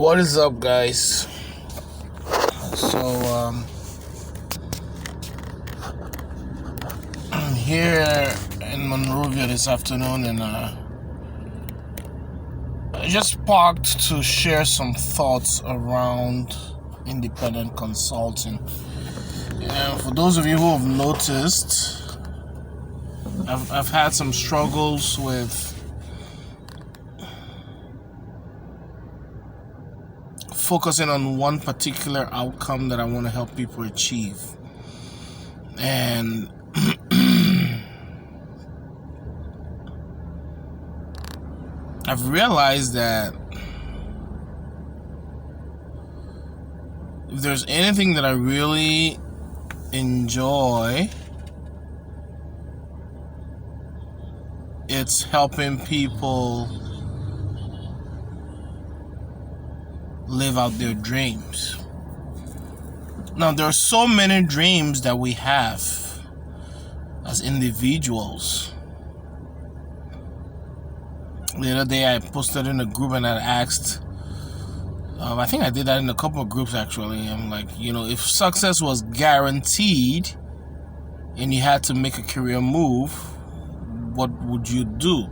What is up, guys? So, I'm here in Monrovia this afternoon, and I just parked to share some thoughts around independent consulting. And for those of you who have noticed, I've had some struggles with focusing on one particular outcome that I want to help people achieve. And I've realized that if there's anything that I really enjoy, it's helping people live out their dreams. Now, there are so many dreams that we have as individuals. The other day I posted in a group and I asked, I think I did that in a couple of groups actually. I'm like, if success was guaranteed and you had to make a career move, what would you do?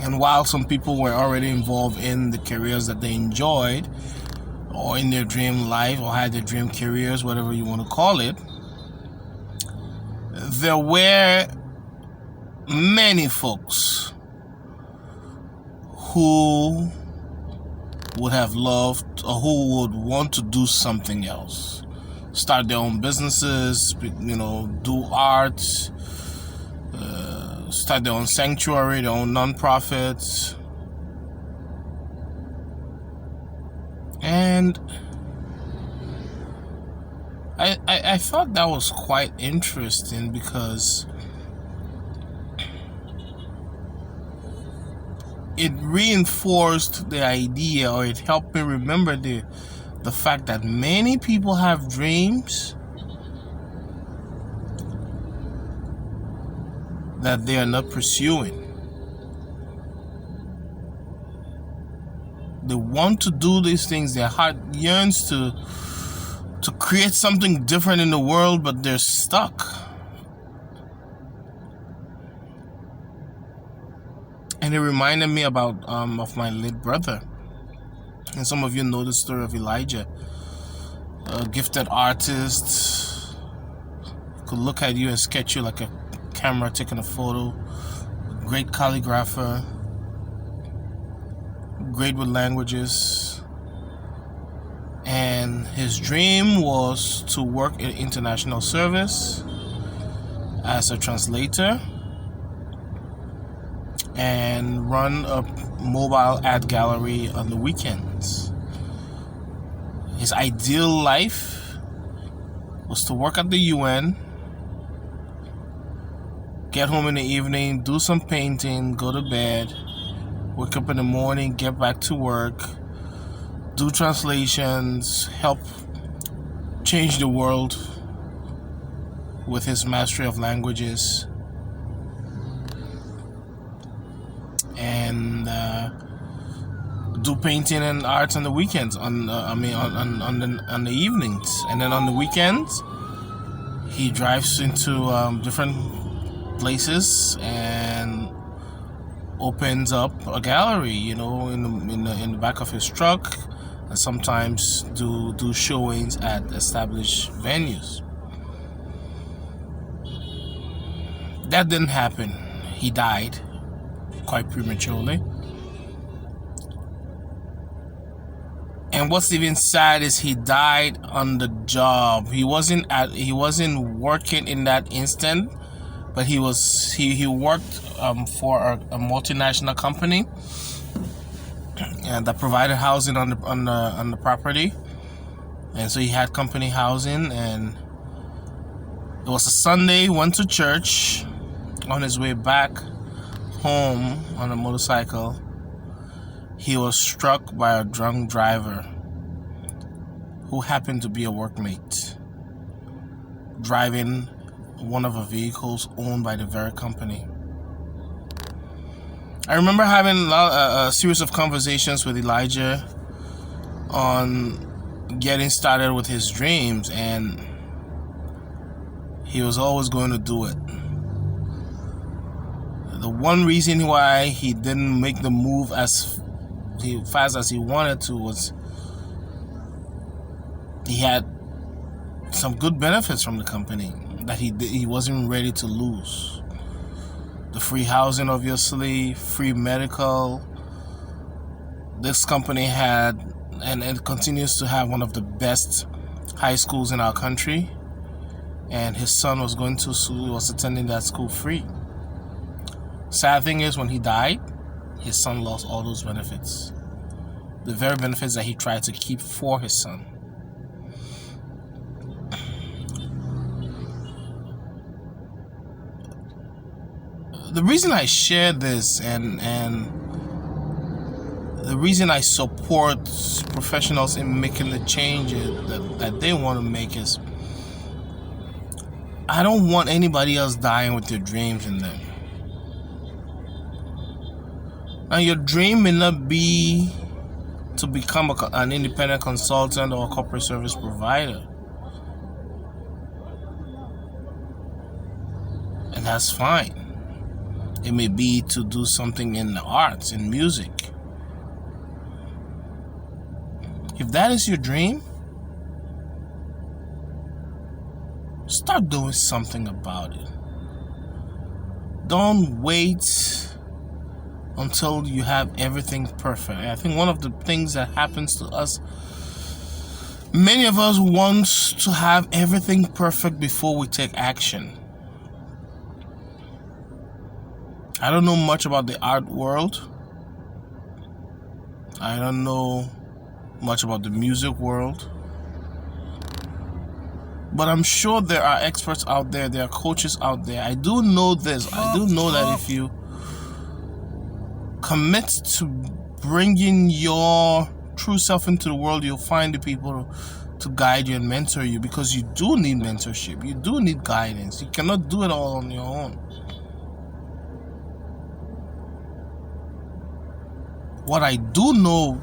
And while some people were already involved in the careers that they enjoyed, or in their dream life, or had their dream careers, whatever you want to call it, there were many folks who would have loved, or who would want to do something else. Start their own businesses, do art, start their own sanctuary, their own non-profits. And I thought that was quite interesting because it reinforced the idea, or it helped me remember the fact that many people have dreams that they are not pursuing. They want to do these things. Their heart yearns to create something different in the world, but they're stuck. And it reminded me about of my late brother. And some of you know the story of Elijah, a gifted artist. Could look at you and sketch you like a camera taking a photo. Great calligrapher, great with languages, and his dream was to work in international service as a translator and run a mobile ad gallery on the weekends. His ideal life was to work at the UN, get home in the evening, do some painting, go to bed, wake up in the morning, get back to work, do translations, help change the world with his mastery of languages, and do painting and art on the weekends, on the evenings. And then on the weekends, he drives into different places and opens up a gallery, in the back of his truck, and sometimes do showings at established venues. That didn't happen. He died quite prematurely. And what's even sad is he died on the job. He wasn't working in that instant, but he worked for a multinational company that provided housing on the property, and so he had company housing. And it was a Sunday. Went to church. On his way back home on a motorcycle, he was struck by a drunk driver who happened to be a workmate, driving one of the vehicles owned by the very company. I remember having a series of conversations with Elijah on getting started with his dreams, and he was always going to do it. The one reason why he didn't make the move as fast as he wanted to was he had some good benefits from the company that he wasn't ready to lose. The free housing, obviously, free medical. This company had, and it continues to have, one of the best high schools in our country. And his son was going to school, was attending that school free. Sad thing is, when he died, his son lost all those benefits. The very benefits that he tried to keep for his son. The reason I share this and the reason I support professionals in making the changes that they want to make is I don't want anybody else dying with their dreams in them. Now, your dream may not be to become an independent consultant or a corporate service provider. And that's fine. It may be to do something in the arts, in music. If that is your dream, start doing something about it. Don't wait until you have everything perfect. I think one of the things that happens to us, many of us want to have everything perfect before we take action. I don't know much about the art world. I don't know much about the music world. But I'm sure there are experts out there, there are coaches out there. I do know this. I do know that if you commit to bringing your true self into the world, you'll find the people to guide you and mentor you, because you do need mentorship. You do need guidance. You cannot do it all on your own. What I do know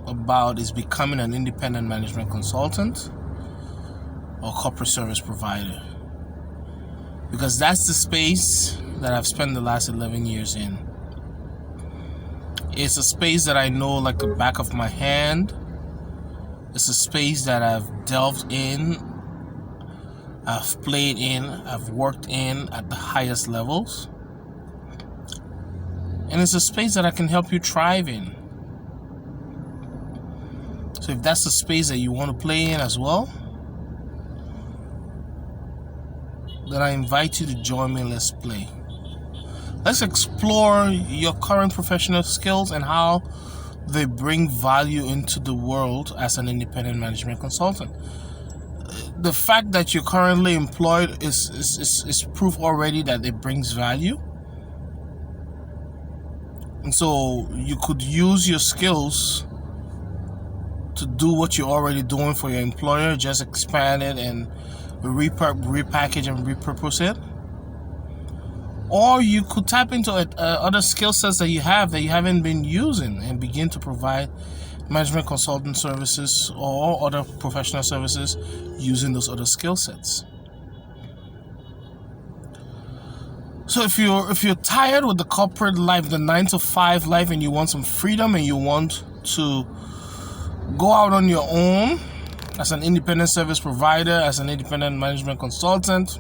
about is becoming an independent management consultant or corporate service provider, because that's the space that I've spent the last 11 years in. It's a space that I know like the back of my hand. It's a space that I've delved in, I've played in, I've worked in at the highest levels. And it's a space that I can help you thrive in. So if that's the space that you want to play in as well, then I invite you to join me and let's play. Let's explore your current professional skills and how they bring value into the world as an independent management consultant. The fact that you're currently employed is proof already that it brings value. And so you could use your skills to do what you're already doing for your employer, just expand it and repackage and repurpose it. Or you could tap into other skill sets that you haven't been using and begin to provide management consultant services or other professional services using those other skill sets. So if you're tired with the corporate life, the 9-to-5 life, and you want some freedom and you want to go out on your own as an independent service provider, as an independent management consultant,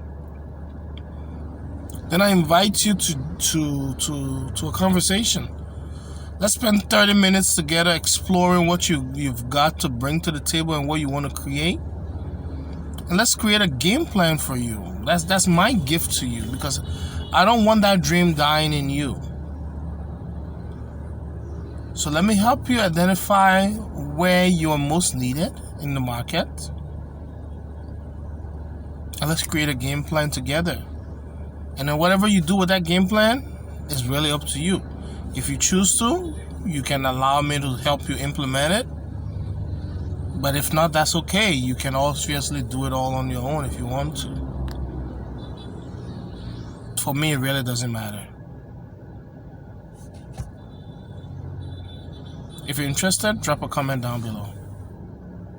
then I invite you to a conversation. Let's spend 30 minutes together exploring what you've got to bring to the table and what you want to create. And let's create a game plan for you. That's my gift to you, because I don't want that dream dying in you. So let me help you identify where you are most needed in the market. And let's create a game plan together. And then whatever you do with that game plan is really up to you. If you choose to, you can allow me to help you implement it. But if not, that's okay. You can obviously do it all on your own if you want to. For me, it really doesn't matter. If you're interested, drop a comment down below.